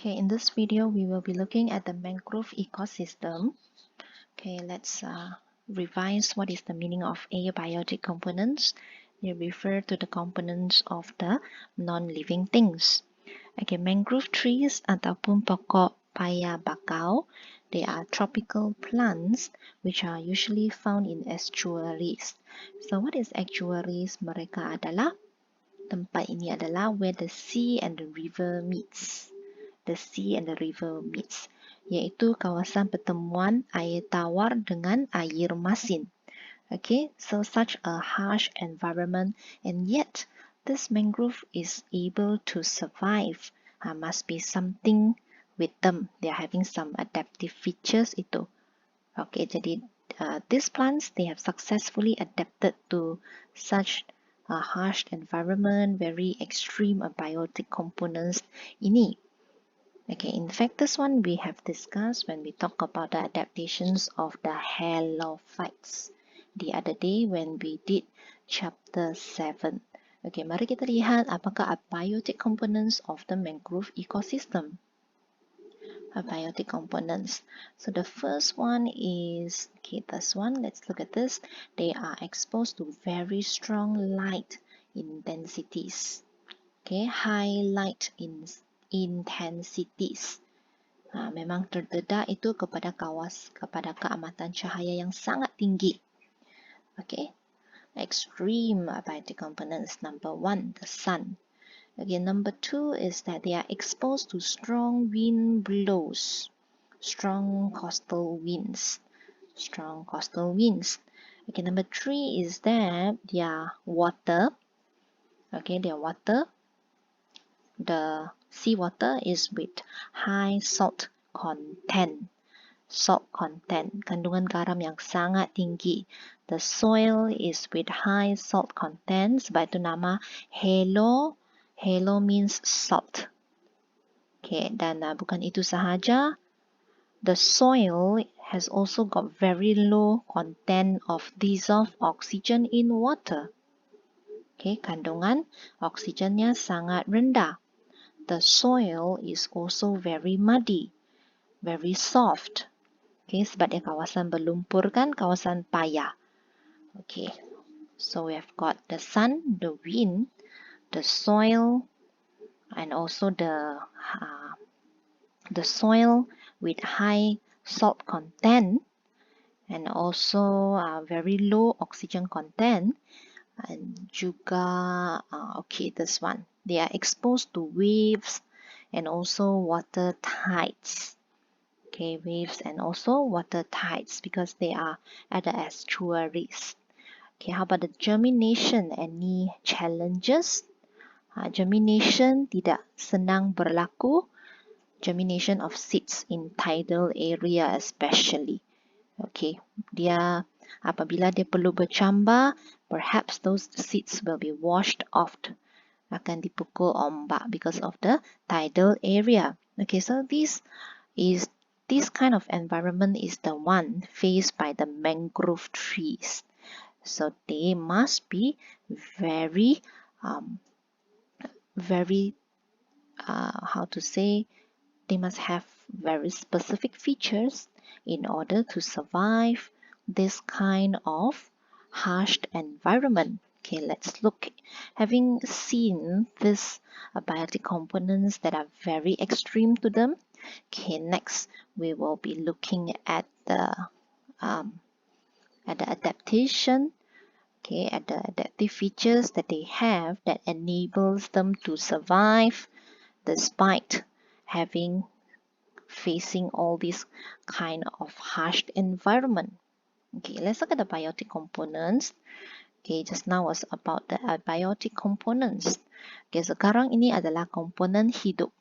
Okay, in this video, we will be looking at the mangrove ecosystem. Okay, let's revise what is the meaning of abiotic components. They refer to the components of the non-living things. Okay, mangrove trees ataupun pokok paya bakau, they are tropical plants which are usually found in estuaries. So what is estuaries? Mereka adalah, tempat ini adalah where the sea and the river meets. The sea and the river meets, yaitu kawasan pertemuan air tawar dengan air masin. Okay, so such a harsh environment, and yet this mangrove is able to survive. Must be something with them. They are having some adaptive features itu. Okay, jadi these plants, they have successfully adapted to such a harsh environment, very extreme abiotic components ini. Okay, in fact, this one we have discussed when we talk about the adaptations of the halophytes the other day when we did chapter 7. Okay, mari kita lihat apakah abiotic components of the mangrove ecosystem. Abiotic components. So the first one is, okay, this one, let's look at this. They are exposed to very strong light intensities. Okay, high light intensities. Memang terdedah itu kepada keamatan cahaya yang sangat tinggi. Okay, extreme abiotic components. Number 1, the sun. Okay, number 2 is that they are exposed to strong wind blows, strong coastal winds. Okay, number 3 is that their water. Okay, their water. The seawater is with high salt content. Kandungan garam yang sangat tinggi. The soil is with high salt content. Sebab itu nama halo. Halo means salt. Okay, dan bukan itu sahaja. The soil has also got very low content of dissolved oxygen in water. Okay, kandungan oksigennya sangat rendah. The soil is also very muddy, very soft. Okay, sebab dia kawasan berlumpur kan, kawasan payah. Okay, so we have got the sun, the wind, the soil, and also the soil with high salt content, and also very low oxygen content, and juga okay, this one. They are exposed to waves and also water tides. Okay, waves and also water tides because they are at the estuaries. Okay, how about the germination? Any challenges? Germination tidak senang berlaku. Germination of seeds in tidal area especially. Okay, dia apabila dia perlu bercambah, perhaps those seeds will be washed off. Akan dipukul ombak because of the tidal area. Okay, so this kind of environment is the one faced by the mangrove trees. So they must be very how to say, they must have very specific features in order to survive this kind of harsh environment. Okay, let's look. Having seen these abiotic components that are very extreme to them, okay, next we will be looking at the adaptation. Okay, at the adaptive features that they have that enables them to survive despite facing all these kind of harsh environment. Okay, let's look at the biotic components. Okay, just now was about the abiotic components. Okay, sekarang ini adalah komponen hidup,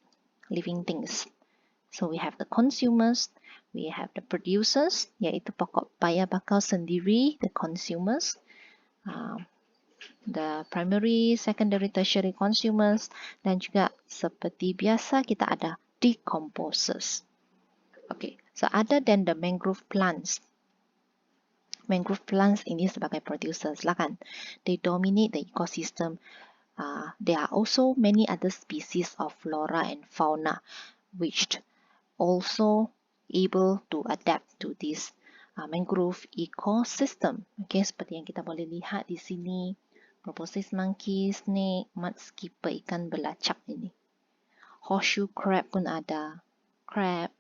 living things. So we have the consumers, we have the producers, yaitu pokok paya bakau sendiri, the consumers, the primary, secondary, tertiary consumers, dan juga seperti biasa kita ada decomposers. Okay, so other than the mangrove plants ini sebagai producers lah kan, they dominate the ecosystem. There are also many other species of flora and fauna. which also able to adapt to this mangrove ecosystem. Okay, seperti yang kita boleh lihat di sini, proboscis monkey, snake, mudskipper, ikan belacak ini. Horseshoe crab pun ada. Crab.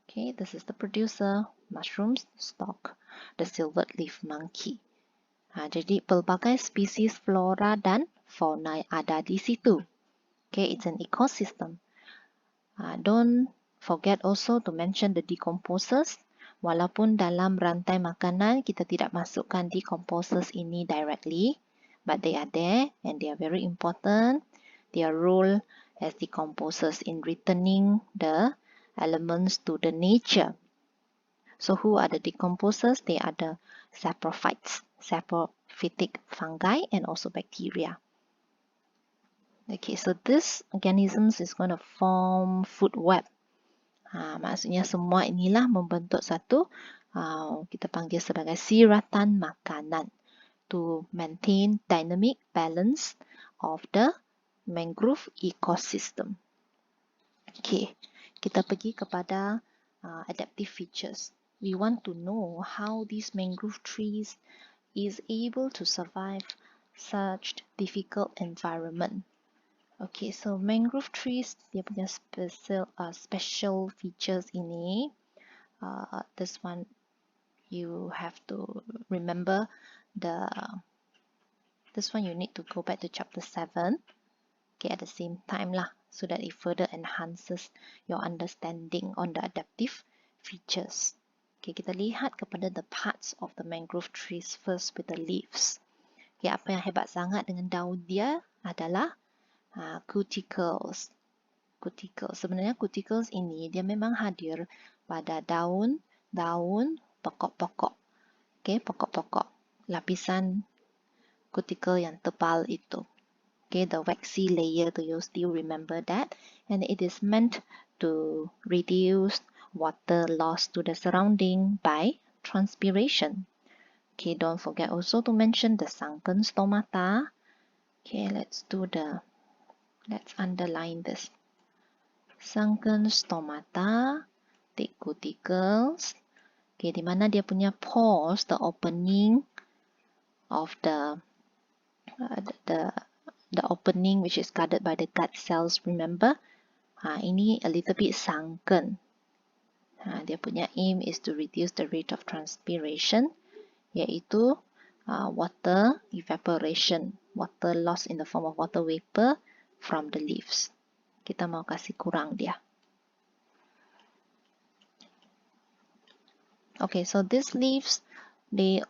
Okay, this is the producer. Mushrooms, stalk, the silvered leaf monkey. Jadi pelbagai spesies flora dan fauna ada di situ. Okay, it's an ecosystem. Don't forget also to mention the decomposers. Walaupun dalam rantai makanan kita tidak masukkan decomposers ini directly, but they are there and they are very important. Their role as decomposers in returning the elements to the nature. So who are the decomposers? They are the saprophytes, saprophytic fungi and also bacteria. Okay, so this organisms is going to form food web. Maksudnya semua inilah membentuk satu kita panggil sebagai siratan makanan to maintain dynamic balance of the mangrove ecosystem. Okay, kita pergi kepada adaptive features. We want to know how these mangrove trees is able to survive such difficult environment. Okay, so mangrove trees dia punya special features ini. This one you have to remember this one you need to go back to chapter 7. Okay, at the same time lah, so that it further enhances your understanding on the adaptive features. Okay, kita lihat kepada the parts of the mangrove trees first with the leaves. Okay, apa yang hebat sangat dengan daun dia adalah cuticles. Sebenarnya cuticles ini dia memang hadir pada daun pokok-pokok. Okay, pokok-pokok. Lapisan cuticle yang tebal itu. Okay, the waxy layer, do you still remember that? And it is meant to reduce water loss to the surrounding by transpiration. Okay, don't forget also to mention the sunken stomata. Okay, let's underline this. Sunken stomata, the cuticles. Okay, di mana dia punya pores, the opening of the opening which is guarded by the gut cells, remember? Ini a little bit sunken. Dia punya aim is to reduce the rate of transpiration, iaitu water evaporation, water loss in the form of water vapor from the leaves. Kita mau kasih kurang dia. Okay, so these leaves, they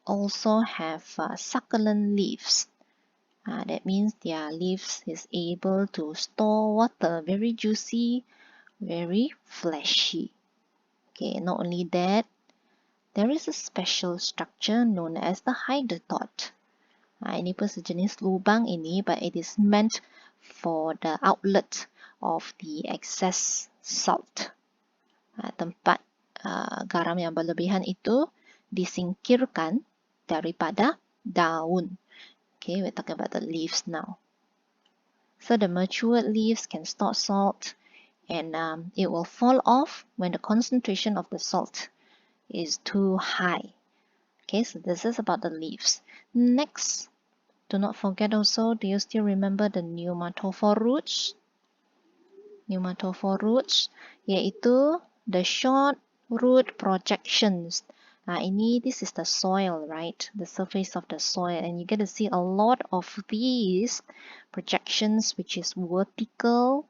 also have succulent leaves. That means their leaves is able to store water, very juicy, very fleshy. Okay, not only that, there is a special structure known as the hydrotot. Ini pun sejenis lubang ini, but it is meant for the outlet of the excess salt. Tempat garam yang berlebihan itu disingkirkan daripada daun. Okay, we're talking about the leaves now. So the matured leaves can store salt and it will fall off when the concentration of the salt is too high. Okay, so this is about the leaves. Next, do not forget also, do you still remember the pneumatophore roots? Pneumatophore roots, iaitu the short root projections. This is the soil, right? The surface of the soil, and you get to see a lot of these projections which is vertical.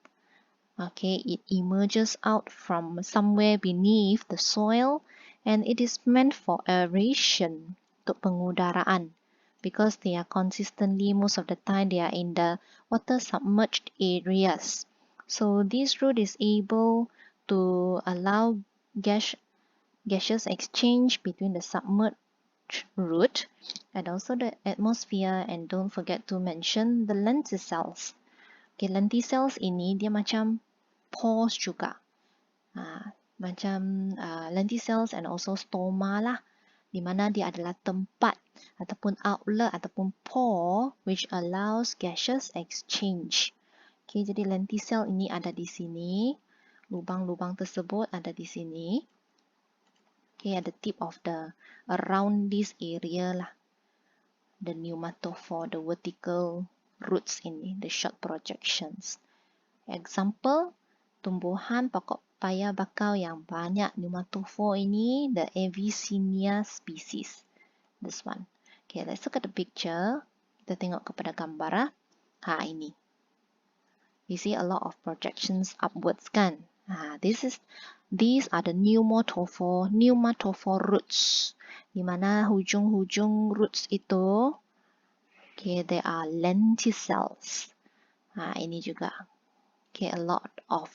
Okay, it emerges out from somewhere beneath the soil, and it is meant for aeration, untuk pengudaraan, because they are consistently, most of the time, they are in the water submerged areas. So this root is able to allow gaseous exchange between the submerged root and also the atmosphere, and don't forget to mention the lenticels. Okay, lenticels ini dia macam pores juga. Macam lenticels and also stoma lah, di mana dia adalah tempat ataupun outlet ataupun pore which allows gaseous exchange. Okay, jadi lenticel ini ada di sini. Lubang-lubang tersebut ada di sini. Okay, at the tip of the, around this area lah. The pneumatophore, the vertical roots ini, the short projections. Example, tumbuhan pokok paya bakau yang banyak pneumatophore ini, the Avicennia species. This one. Okay, let's look at the picture. Kita tengok kepada gambar. Ini. You see a lot of projections upwards kan? These are the pneumatophore roots. Di mana hujung-hujung roots itu, okay, there are lenticels. Ini juga. Okay, a lot of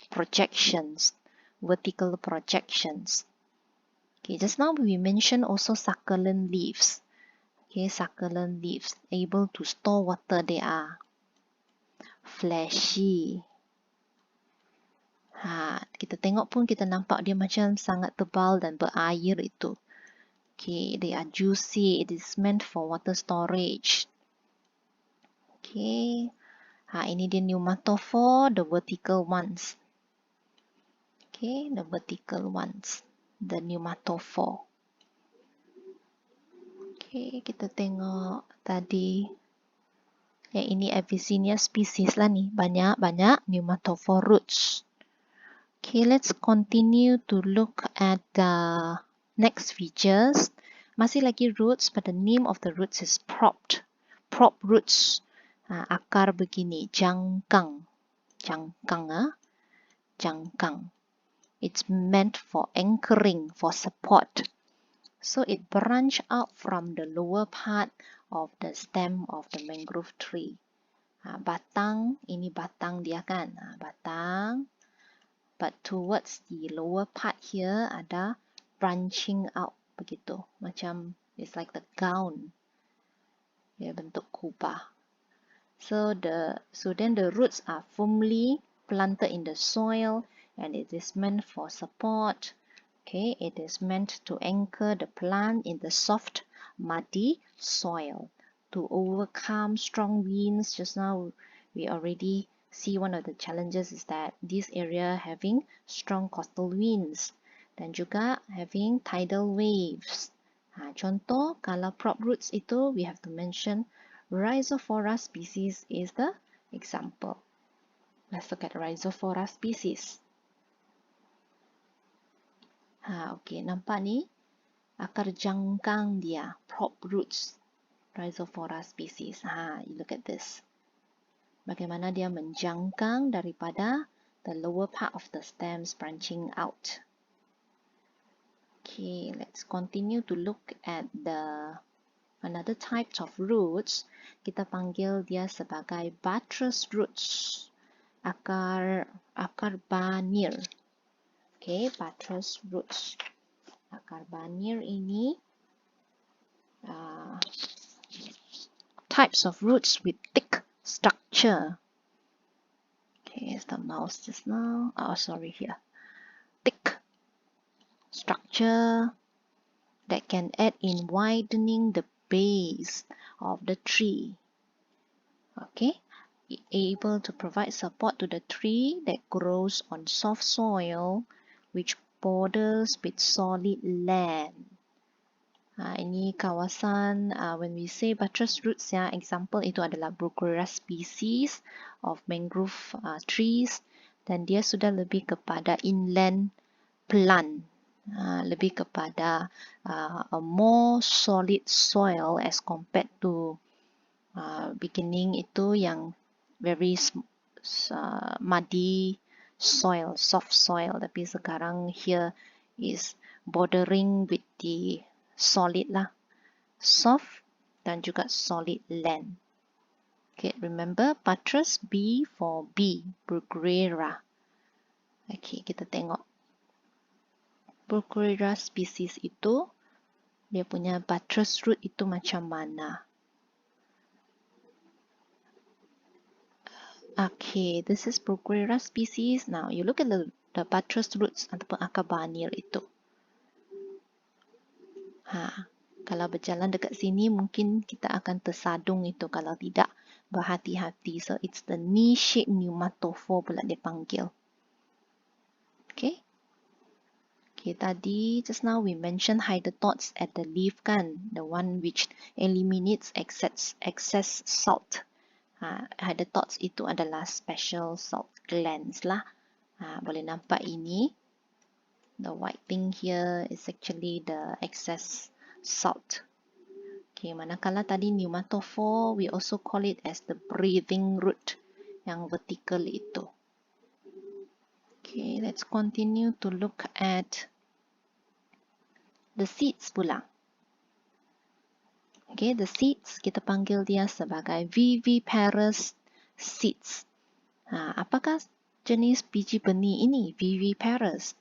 projections, vertical projections. Okay, just now we mentioned also succulent leaves. Okay, succulent leaves able to store water. They are fleshy. Kita tengok pun kita nampak dia macam sangat tebal dan berair itu. Okay, they are juicy. It is meant for water storage. Okay, ini dia pneumatophore, the vertical ones. Okay, the vertical ones, the pneumatophore. Okay, kita tengok tadi. Yang ini Avicennia species lah ni. Banyak-banyak pneumatophore roots. Okay, let's continue to look at the next features. Masih lagi roots, but the name of the roots is propped. Prop roots. Akar begini, jangkang. Jangkang. It's meant for anchoring, for support. So it branch out from the lower part of the stem of the mangrove tree. Batang, ini batang dia kan. Batang. But towards the lower part here ada branching out begitu. Macam it's like the gown. Ya, bentuk kubah. So then the roots are firmly planted in the soil and it is meant for support. Okay, it is meant to anchor the plant in the soft, muddy soil to overcome strong winds. Just now, we already see one of the challenges is that this area having strong coastal winds dan juga having tidal waves. Contoh, kalau prop roots itu, we have to mention Rhizophora species is the example. Let's look at Rhizophora species. Okay, nampak ni akar jangkang dia, prop roots, Rhizophora species. You look at this. Bagaimana dia menjangkang daripada the lower part of the stems branching out. Okay, let's continue to look at another type of roots. Kita panggil dia sebagai buttress roots, akar banir. Okay, buttress roots. Akar banir ini types of roots with thick structure. Okay, it's the mouse just now. Oh, sorry here. Thick structure that can aid in widening the base of the tree. Okay, able to provide support to the tree that grows on soft soil which borders with solid land. Ini kawasan, when we say buttress roots, ya, example itu adalah Rhizophora species of mangrove trees dan dia sudah lebih kepada inland plant, lebih kepada a more solid soil as compared to beginning itu yang very muddy soil, soft soil. Tapi sekarang here is bordering with the solid lah, soft dan juga solid land. Okay, remember buttress B for B, Rhizophora. Okay, kita tengok Rhizophora species itu dia punya buttress root itu macam mana. Okay, this is Rhizophora species. Now, you look at the buttress roots ataupun akar banir itu. Kalau berjalan dekat sini, mungkin kita akan tersadung itu kalau tidak berhati-hati. So it's the knee-shaped pneumatophore pula dia panggil. Okay. Okay, tadi just now we mentioned hydathodes at the leaf kan, the one which eliminates excess salt. Hydathodes itu adalah special salt glands lah. Boleh nampak ini. The white thing here is actually the excess salt. Okay, manakala tadi pneumatophore, we also call it as the breathing root, yang vertical itu. Okay, let's continue to look at the seeds pula. Okay, the seeds kita panggil dia sebagai viviparous seeds. Apakah jenis biji benih ini? Viviparous.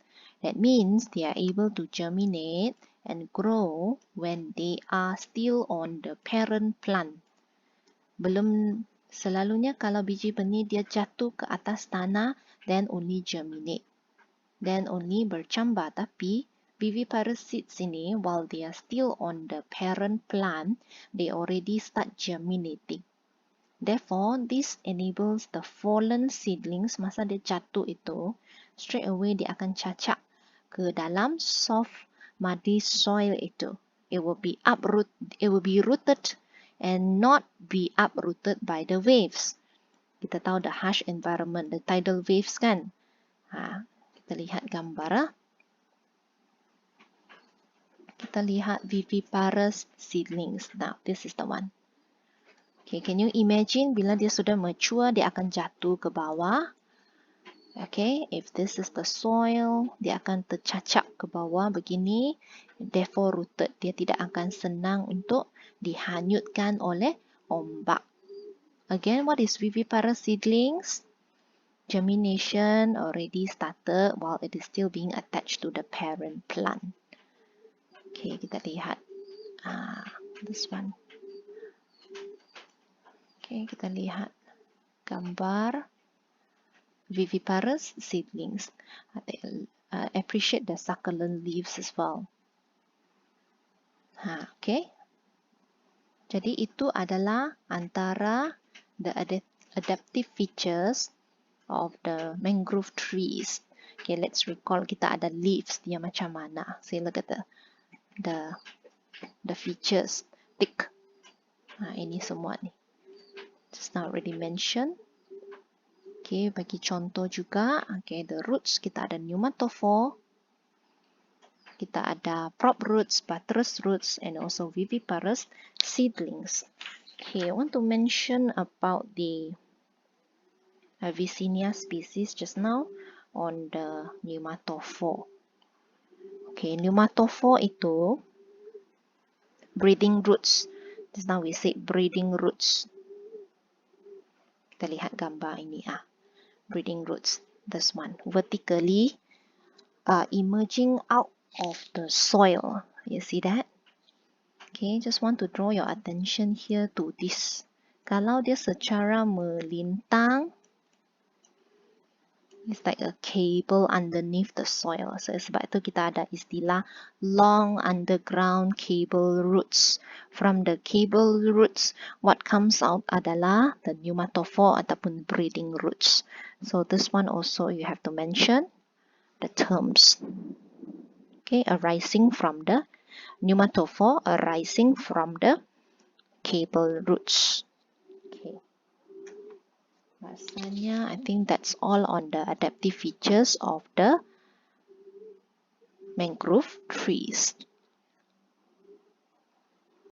That means they are able to germinate and grow when they are still on the parent plant. Belum selalunya kalau biji benih dia jatuh ke atas tanah, then only germinate. Then only bercambah. Tapi viviparous seeds ini, while they are still on the parent plant, they already start germinating. Therefore, this enables the fallen seedlings, masa dia jatuh itu, straight away dia akan cacak ke dalam soft muddy soil itu. It will be rooted and not be uprooted by the waves. Kita tahu the harsh environment, the tidal waves kan. Kita lihat gambar. Kita lihat viviparous seedlings. Now, this is the one. Okay, can you imagine bila dia sudah mature, dia akan jatuh ke bawah. Okay, if this is the soil, dia akan tercacap ke bawah begini, therefore rooted. Dia tidak akan senang untuk dihanyutkan oleh ombak. Again, what is viviparous seedlings? Germination already started while it is still being attached to the parent plant. Okay, kita lihat. This one. Okay, kita lihat gambar viviparous seedlings. Appreciate the succulent leaves as well. Okay. Jadi itu adalah antara the adaptive features of the mangrove trees. Okay, let's recall kita ada leaves dia macam mana. So look at the features. Thick. Ini semua ni. Just now already mentioned. Okay, bagi contoh juga. Okay, the roots kita ada pneumatophore. Kita ada prop roots, buttress roots, and also viviparous seedlings. Okay, I want to mention about the Avicennia species just now on the pneumatophore. Okay, pneumatophore itu breathing roots. Just now we said breathing roots. Kita lihat gambar ini. Breathing roots. This one. Vertically emerging out of the soil. You see that? Okay, just want to draw your attention here to this. Kalau dia secara melintang, it's like a cable underneath the soil. So sebab itu kita ada istilah long underground cable roots. From the cable roots, what comes out adalah the pneumatophore ataupun breathing roots. So this one also you have to mention the terms. Okay, arising from the pneumatophore, arising from the cable roots. Okay. Rasanya, I think that's all on the adaptive features of the mangrove trees.